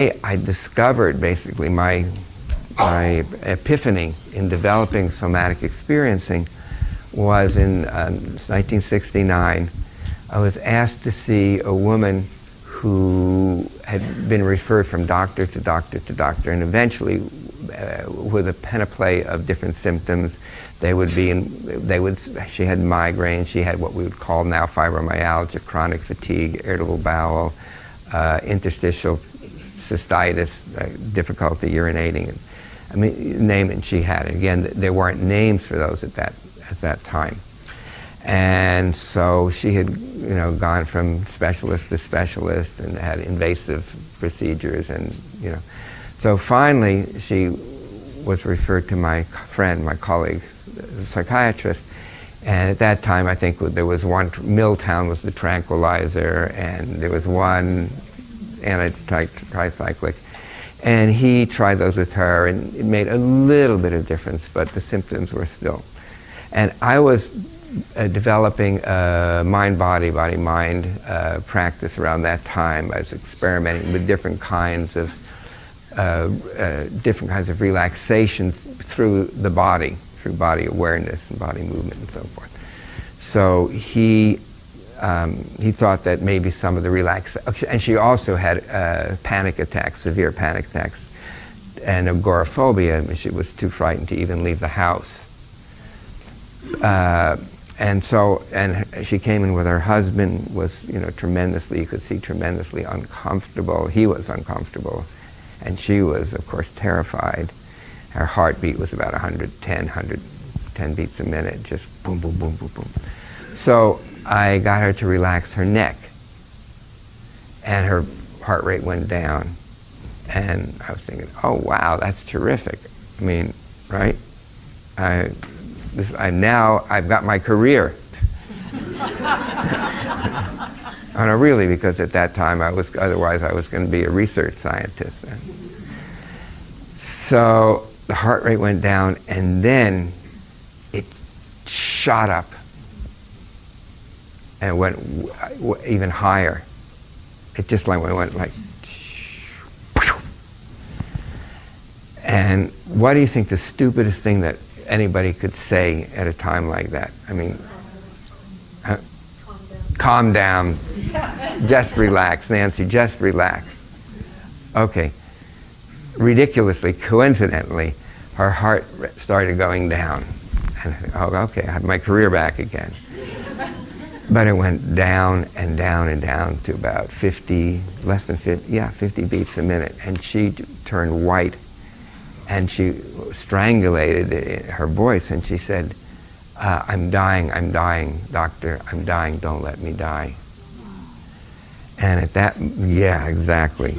I discovered basically my epiphany in developing somatic experiencing was in 1969. I was asked to see a woman who had been referred from doctor to doctor to doctor, and eventually, with a panoply of different symptoms, she had migraine, she had what we would call now fibromyalgia, chronic fatigue, irritable bowel, interstitial cystitis, difficulty urinating. I mean, name it, and she had it. Again, there weren't names for those at that time. And so she had, gone from specialist to specialist and had invasive procedures, and so finally she was referred to my friend, my colleague, the psychiatrist. And at that time, I think there was one, Milltown was the tranquilizer, and there was one tricyclic. And he tried those with her, and it made a little bit of difference, but the symptoms were still. And I was developing a mind-body, body-mind practice around that time. I was experimenting with different kinds of relaxation through the body, through body awareness and body movement and so forth. So he thought that maybe some of the and she also had panic attacks, severe panic attacks, and agoraphobia. She was too frightened to even leave the house. And she came in with her husband, was, tremendously, you could see, tremendously uncomfortable. He was uncomfortable, and she was, of course, terrified. Her heartbeat was about 110 beats a minute, just boom, boom, boom, boom, boom. So I got her to relax her neck, and her heart rate went down. And I was thinking, oh wow, that's terrific. I mean, right? I've got my career. Oh, no, really, because at that time otherwise I was going to be a research scientist. So the heart rate went down, and then it shot up and went even higher. It just went like. And what do you think the stupidest thing that anybody could say at a time like that? I mean, calm down. Just relax, Nancy, just relax. Okay. Ridiculously, coincidentally, her heart started going down. And I think, oh, okay, I have my career back again. But it went down and down and down to about 50 beats a minute. And she turned white, and she strangulated her voice, and she said, I'm dying, doctor, I'm dying, don't let me die. And at that, yeah, exactly.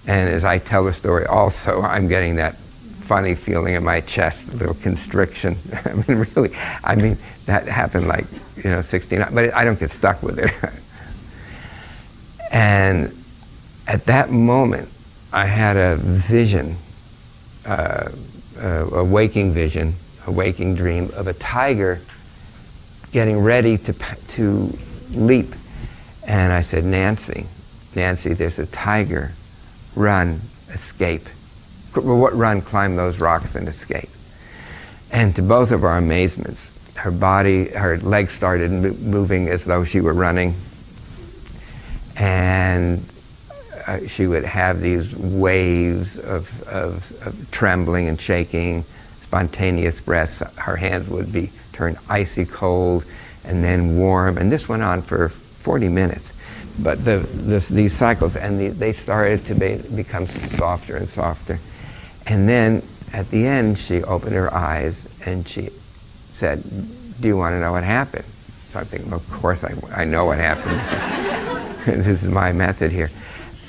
And as I tell the story also, I'm getting that funny feeling in my chest, a little constriction. I mean, that happened like, 69, but I don't get stuck with it. And at that moment, I had a vision, a waking vision, a waking dream of a tiger getting ready to leap. And I said, Nancy, there's a tiger. Run, escape. Run, climb those rocks and escape. And to both of our amazements, her legs started moving as though she were running. And she would have these waves of trembling and shaking, spontaneous breaths. Her hands would be turned icy cold and then warm. And this went on for 40 minutes. But these cycles, and they started to become softer and softer. And then at the end, she opened her eyes and she said, do you want to know what happened? So I'm thinking, of course I know what happened. This is my method here.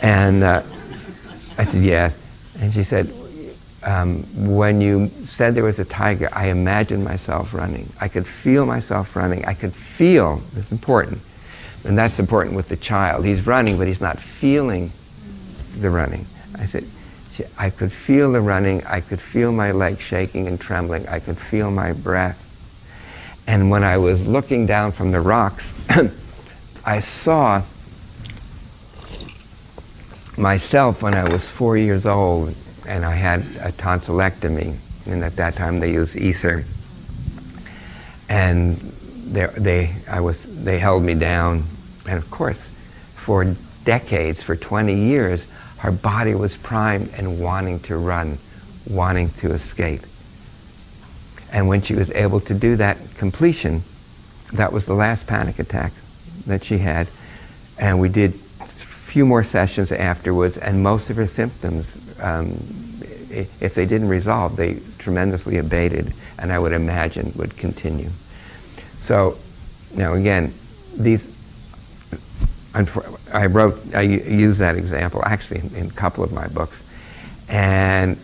And I said, yeah. And she said, when you said there was a tiger, I imagined myself running. I could feel myself running. I could feel, this is important, and that's important with the child. He's running, but he's not feeling the running. I said, I could feel the running. I could feel my legs shaking and trembling. I could feel my breath. And when I was looking down from the rocks, I saw myself, when I was 4 years old, and I had a tonsillectomy, and at that time they used ether, and they held me down, and of course, for decades, for 20 years, her body was primed and wanting to run, wanting to escape. And when she was able to do that completion, that was the last panic attack that she had. And we did a few more sessions afterwards, and most of her symptoms, if they didn't resolve, they tremendously abated, and I would imagine would continue. So, now again, I use that example actually in a couple of my books, and